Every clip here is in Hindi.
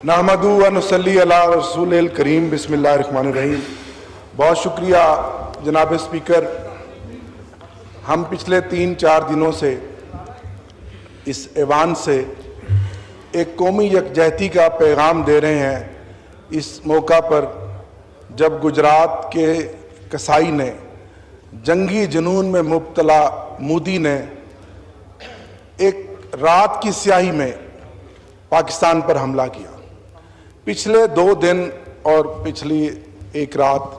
नहमदु व नुसल्ली अला रसूलिल करीम बिस्मिल्लाहिर्रहमानिर्रहीम। बहुत शुक्रिया जनाब स्पीकर। हम पिछले 3-4 दिनों से इस ऐवान से एक कौमी यकजहती का पैगाम दे रहे हैं। इस मौका पर जब गुजरात के कसाई ने जंगी जुनून में मुब्तला मोदी ने एक रात की स्याही में पाकिस्तान पर हमला किया। पिछले 2 दिन और पिछली एक रात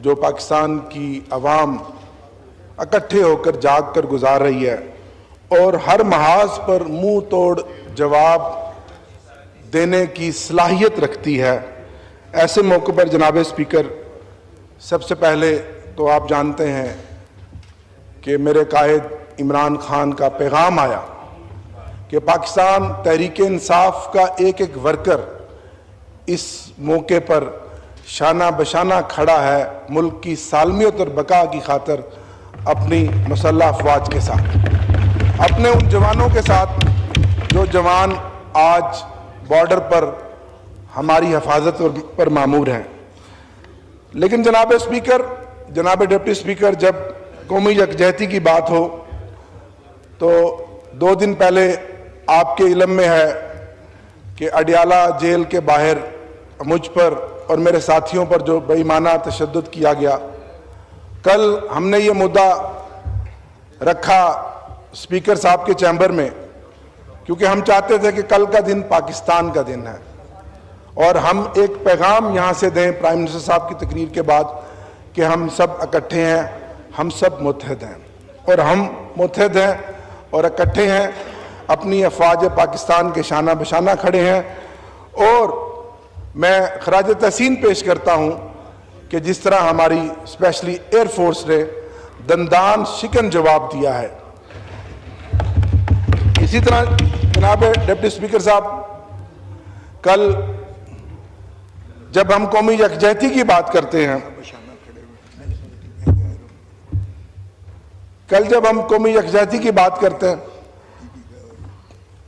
जो पाकिस्तान की आवाम इकट्ठे होकर जाग कर गुजार रही है और हर महाज पर मुंह तोड़ जवाब देने की सलाहियत रखती है, ऐसे मौके पर जनाब स्पीकर, सबसे पहले तो आप जानते हैं कि मेरे कायद इमरान खान का पैगाम आया कि पाकिस्तान तहरीक इंसाफ का एक एक वर्कर इस मौके पर शाना बशाना खड़ा है, मुल्क की सालमियत और बका की खातिर अपनी मुसल्लह अफवाज के साथ, अपने उन जवानों के साथ जो जवान आज बॉर्डर पर हमारी हिफाजत पर मामूर हैं। लेकिन जनाब स्पीकर, जनाब डिप्टी स्पीकर, जब कौमी यकजहती की बात हो तो 2 दिन पहले आपके इल्म में है कि अडियाला जेल के बाहर मुझ पर और मेरे साथियों पर जो बेईमाना तशद्दुद किया गया। कल हमने ये मुद्दा रखा स्पीकर साहब के चैम्बर में क्योंकि हम चाहते थे कि कल का दिन पाकिस्तान का दिन है और हम एक पैगाम यहाँ से दें प्राइम मिनिस्टर साहब की तकरीर के बाद कि हम सब इकट्ठे हैं, हम सब मुत्तहद हैं और हम मुत्तहद हैं और इकट्ठे हैं, अपनी अफवाज पाकिस्तान के शाना बशाना खड़े हैं। और मैं खराज तहसीन पेश करता हूँ कि जिस तरह हमारी स्पेशली एयरफोर्स ने दंदान शिकन जवाब दिया है। इसी तरह जनाब डिप्टी स्पीकर साहब, कल जब हम कौमी यकजहती की बात करते हैं, कल जब हम कौमी यकजहती की बात करते हैं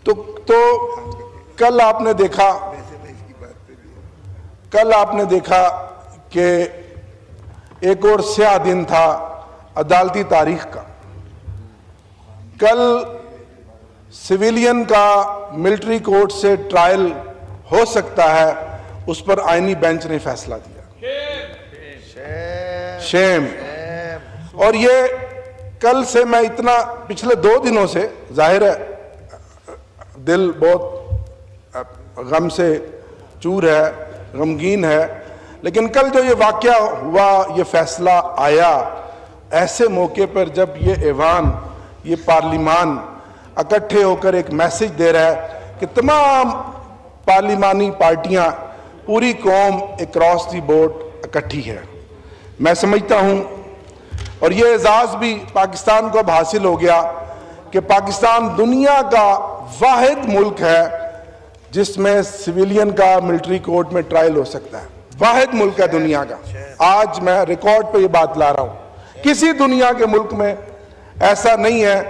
तो कल आपने देखा कि एक और स्याह दिन था अदालती तारीख का। कल सिविलियन का मिलिट्री कोर्ट से ट्रायल हो सकता है, उस पर आईनी बेंच ने फैसला दिया। शेम। और ये कल से मैं इतना पिछले 2 दिनों से, जाहिर है दिल बहुत गम से चूर है, गमगीन है, लेकिन कल जो ये वाकया हुआ, ये फैसला आया, ऐसे मौके पर जब ये ऐवान, ये पार्लिमान इकट्ठे होकर एक मैसेज दे रहा है कि तमाम पार्लिमानी पार्टियां, पूरी कौम अक्रॉस दी बोर्ड इकट्ठी है, मैं समझता हूं और ये एजाज भी पाकिस्तान को अब हासिल हो गया कि पाकिस्तान दुनिया का वाहिद मुल्क है जिसमें सिविलियन का मिलिट्री कोर्ट में ट्रायल हो सकता है। वाहिद मुल्क है दुनिया का। आज मैं रिकॉर्ड पे ये बात ला रहा हूं, किसी दुनिया के मुल्क में ऐसा नहीं है।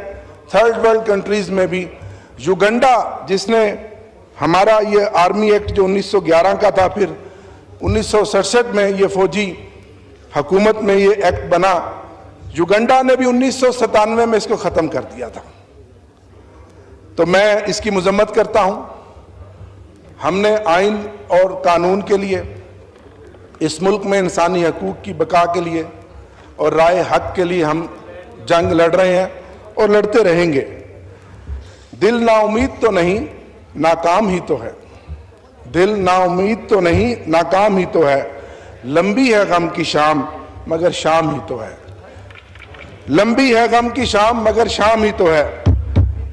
थर्ड वर्ल्ड कंट्रीज में भी युगंडा, जिसने हमारा ये आर्मी एक्ट जो 1911 का था, फिर 1967 में ये फौजी हुकूमत में ये एक्ट बना, युगंडा ने भी 1997 में इसको खत्म कर दिया था। तो मैं इसकी मजम्मत करता हूं। हमने आइन और कानून के लिए, इस मुल्क में इंसानी हकूक की बका के लिए और राय हक के लिए हम जंग लड़ रहे हैं और लड़ते रहेंगे। दिल नाउमीद तो नहीं, नाकाम ही तो है। दिल नाउमीद तो नहीं, नाकाम ही तो है। लंबी है गम की शाम मगर शाम ही तो है। लंबी है गम की शाम मगर शाम ही तो है।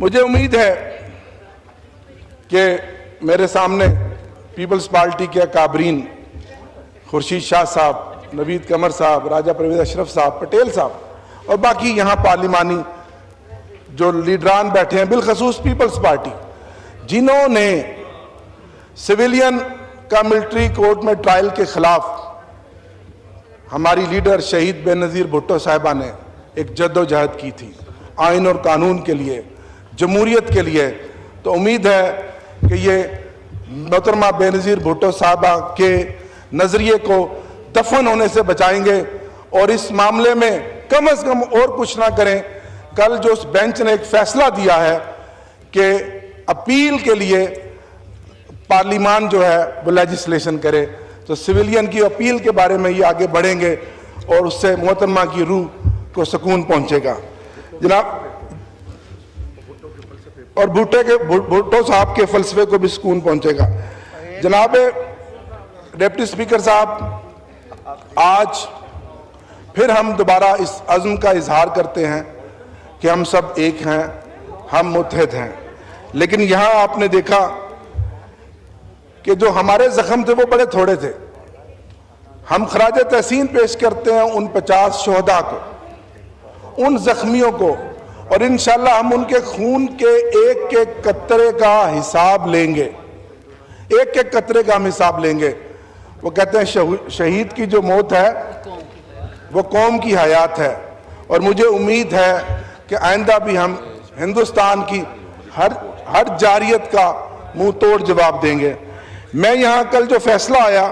मुझे उम्मीद है कि मेरे सामने पीपल्स पार्टी के काबरीन खुर्शीद शाह साहब, नवीद कमर साहब, राजा परवेज अशरफ साहब, पटेल साहब और बाकी यहाँ पार्लिमानी जो लीडरान बैठे हैं, बिलखसूस पीपल्स पार्टी, जिन्होंने सिविलियन का मिलिट्री कोर्ट में ट्रायल के खिलाफ हमारी लीडर शहीद बेनज़ीर भुट्टो साहिबा ने एक जद्दोजहद की थी आइन और कानून के लिए, जमहूरियत के लिए। तो उम्मीद है कि ये मोहतरमा बेनज़ीर भुट्टो साहबा के नज़रिए को दफन होने से बचाएंगे और इस मामले में कम से कम और कुछ ना करें। कल जो उस बेंच ने एक फैसला दिया है कि अपील के लिए पार्लियामान जो है वो लेजिस्लेशन करे, तो सिविलियन की अपील के बारे में ये आगे बढ़ेंगे और उससे मोहतरमा की रूह को सुकून पहुंचेगा जनाब, और भुट्टो साहब के फलसफे को भी सुकून पहुंचेगा। जनाब डिप्टी स्पीकर साहब, आज फिर हम दोबारा इस अज़्म का इजहार करते हैं कि हम सब एक हैं, हम मुत्तहिद हैं। लेकिन यहाँ आपने देखा कि जो हमारे जख्म थे वो बड़े थोड़े थे। हम खराज तहसीन पेश करते हैं उन 50 शोहदा को, उन जख्मियों को, और इंशाल्लाह हम उनके खून के एक एक कतरे का हिसाब लेंगे, एक एक कतरे का हम हिसाब लेंगे। वो कहते हैं शहीद की जो मौत है वो कौम की हयात है, और मुझे उम्मीद है कि आइंदा भी हम हिंदुस्तान की हर जारियत का मुंह तोड़ जवाब देंगे। मैं यहाँ कल जो फैसला आया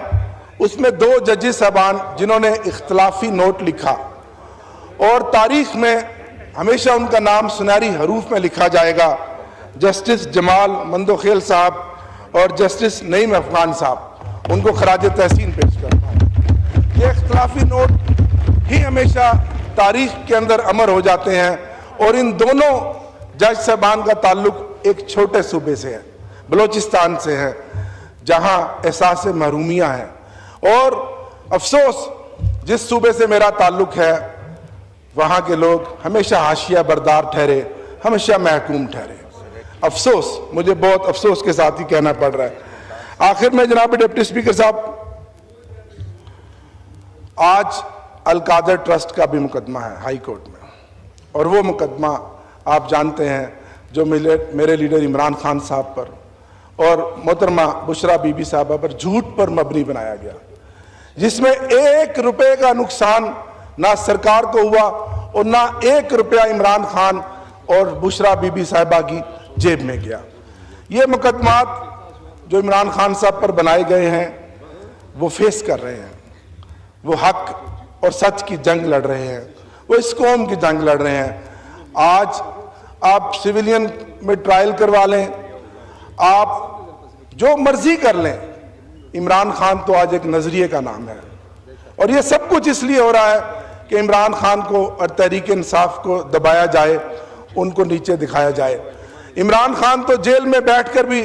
उसमें 2 जजेस साहबान जिन्होंने इख्तलाफी नोट लिखा, और तारीख में हमेशा उनका नाम सुनहरी हरूफ में लिखा जाएगा, जस्टिस जमाल मंदोखेल साहब और जस्टिस नईम अफगान साहब, उनको खराज तहसीन पेश करता हूँ। ये इख्तलाफी नोट ही हमेशा तारीख के अंदर अमर हो जाते हैं, और इन दोनों जज साहबान का ताल्लुक एक छोटे सूबे से है, बलोचिस्तान से है, जहां एहसास महरूमियां हैं। और अफसोस जिस सूबे से मेरा ताल्लुक है वहां के लोग हमेशा हाशिया बरदार ठहरे, हमेशा महकूम ठहरे। अफसोस, मुझे बहुत अफसोस के साथ ही कहना पड़ रहा है। आखिर में जनाब डिप्टी स्पीकर साहब, आज अलकादर ट्रस्ट का भी मुकदमा है हाई कोर्ट में, और वो मुकदमा आप जानते हैं जो मेरे लीडर इमरान खान साहब पर और मोहतरमा बुशरा बीबी साहबा पर झूठ पर मबनी बनाया गया, जिसमें 1 रुपए का नुकसान ना सरकार को हुआ और ना 1 रुपया इमरान खान और बुशरा बीबी साहबा की जेब में गया। ये मुकदमात जो इमरान खान साहब पर बनाए गए हैं वो फेस कर रहे हैं, वो हक और सच की जंग लड़ रहे हैं, वो इस कौम की जंग लड़ रहे हैं। आज आप सिविलियन में ट्रायल करवा लें, आप जो मर्जी कर लें, इमरान खान तो आज एक नजरिए का नाम है, और ये सब कुछ इसलिए हो रहा है कि इमरान खान को और तहरीक इंसाफ को दबाया जाए, उनको नीचे दिखाया जाए। इमरान खान तो जेल में बैठकर भी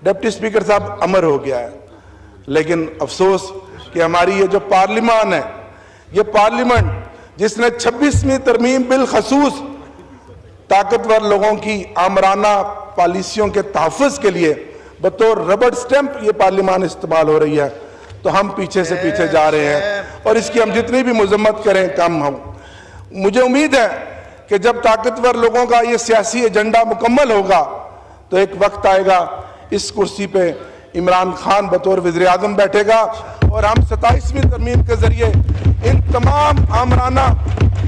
डिप्टी स्पीकर साहब अमर हो गया है, लेकिन अफसोस कि हमारी ये जो पार्लियामान है, ये पार्लियामेंट जिसने 26वीं तरमीम बिल खसूस ताकतवर लोगों की आमराना पॉलिसियों के तहफ़्फ़ुज़ के लिए बतौर रबड़ स्टैंप ये पार्लियामान इस्तेमाल हो रही है, तो हम पीछे से पीछे जा रहे हैं, और इसकी हम जितनी भी मजम्मत करें कम हम। मुझे उम्मीद है कि जब ताकतवर लोगों का ये सियासी एजेंडा मुकम्मल होगा तो एक वक्त आएगा इस कुर्सी पे इमरान खान बतौर वज़ीर आज़म बैठेगा, और हम 27वीं तरमीम के जरिए इन तमाम आमराना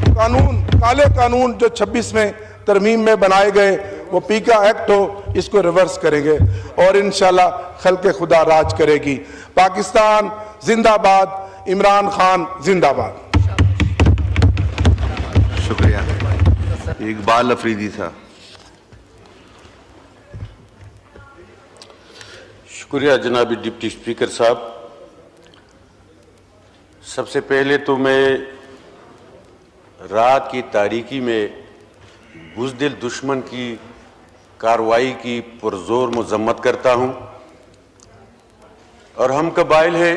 कानून, काले कानून जो 26वें तरमीम में बनाए गए, वो पीका एक्ट हो, इसको रिवर्स करेंगे, और इंशाल्लाह खल्क़े खुदा राज करेगी। पाकिस्तान जिंदाबाद, इमरान खान जिंदाबाद। शुक्रिया। इकबाल अफरीदी साहब। शुक्रिया जनाब डिप्टी स्पीकर साहब। सबसे पहले तो मैं रात की तारीकी में बुज़दिल दुश्मन की कार्रवाई की पुरजोर मज़म्मत करता हूँ, और हम कबाइल हैं